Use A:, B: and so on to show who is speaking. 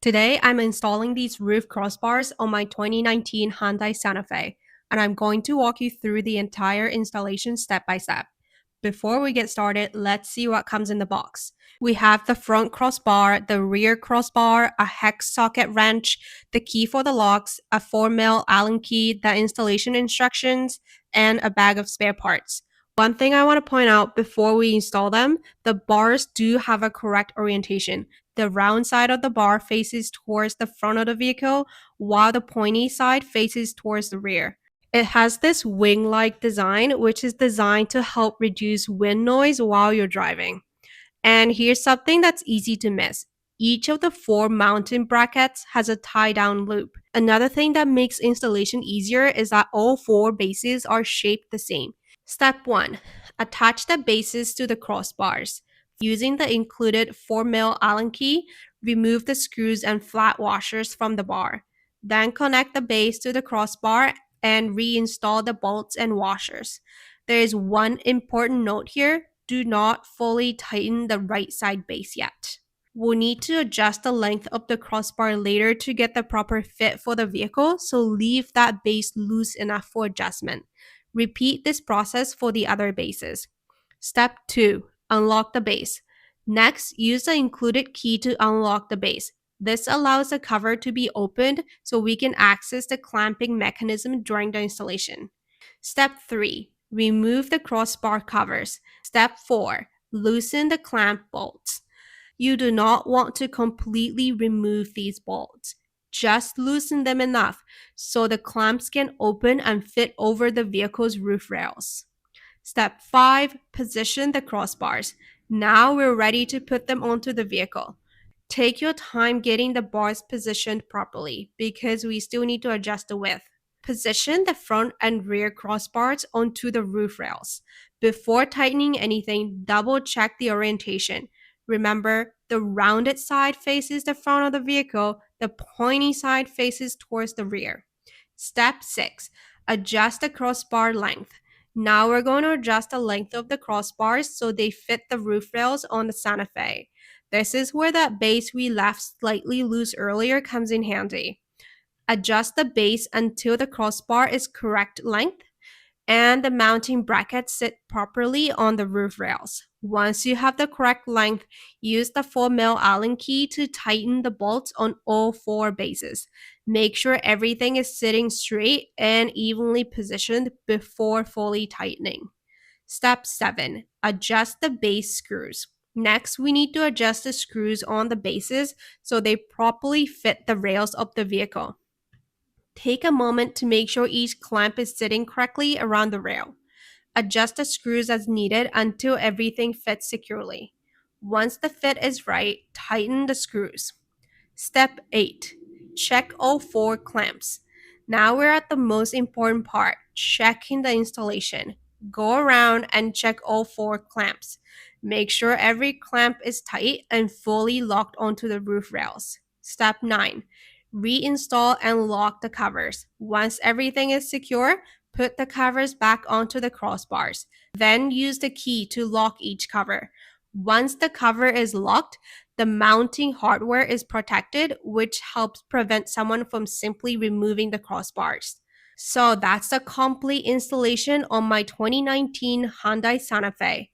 A: Today, I'm installing these roof crossbars on my 2019 Hyundai Santa Fe, and I'm going to walk you through the entire installation step by step. Before we get started, let's see what comes in the box. We have the front crossbar, the rear crossbar, a hex socket wrench, the key for the locks, a 4mm Allen key, the installation instructions, and a bag of spare parts. One thing I want to point out before we install them, the bars do have a correct orientation. The round side of the bar faces towards the front of the vehicle, while the pointy side faces towards the rear. It has this wing-like design, which is designed to help reduce wind noise while you're driving. And here's something that's easy to miss. Each of the 4 mounting brackets has a tie-down loop. Another thing that makes installation easier is that all 4 bases are shaped the same. Step 1. Attach the bases to the crossbars. Using the included 4mm Allen key, remove the screws and flat washers from the bar. Then connect the base to the crossbar and reinstall the bolts and washers. There is one important note here. Do not fully tighten the right side base yet. We'll need to adjust the length of the crossbar later to get the proper fit for the vehicle, so leave that base loose enough for adjustment. Repeat this process for the other bases. Step 2. Unlock the base. Next, use the included key to unlock the base. This allows the cover to be opened so we can access the clamping mechanism during the installation. Step 3. Remove the crossbar covers. Step 4. Loosen the clamp bolts. You do not want to completely remove these bolts. Just loosen them enough so the clamps can open and fit over the vehicle's roof rails. Step 5. Position the crossbars. Now we're ready to put them onto the vehicle. Take your time getting the bars positioned properly because we still need to adjust the width. Position the front and rear crossbars onto the roof rails. Before tightening anything, double check the orientation. Remember, the rounded side faces the front of the vehicle, the pointy side faces towards the rear. Step 6. Adjust the crossbar length. Now we're going to adjust the length of the crossbars so they fit the roof rails on the Santa Fe. This is where that base we left slightly loose earlier comes in handy. Adjust the base until the crossbar is correct length and the mounting brackets sit properly on the roof rails. Once you have the correct length, use the 4mm Allen key to tighten the bolts on all 4 bases. Make sure everything is sitting straight and evenly positioned before fully tightening. Step 7. Adjust the base screws. Next, we need to adjust the screws on the bases so they properly fit the rails of the vehicle. Take a moment to make sure each clamp is sitting correctly around the rail. Adjust the screws as needed until everything fits securely. Once the fit is right, tighten the screws. Step 8. Check all 4 clamps. Now we're at the most important part, checking the installation. Go around and check all 4 clamps. Make sure every clamp is tight and fully locked onto the roof rails. Step 9. Reinstall and lock the covers. Once everything is secure, put the covers back onto the crossbars. Then use the key to lock each cover. Once the cover is locked, the mounting hardware is protected, which helps prevent someone from simply removing the crossbars. So that's the complete installation on my 2019 Hyundai Santa Fe.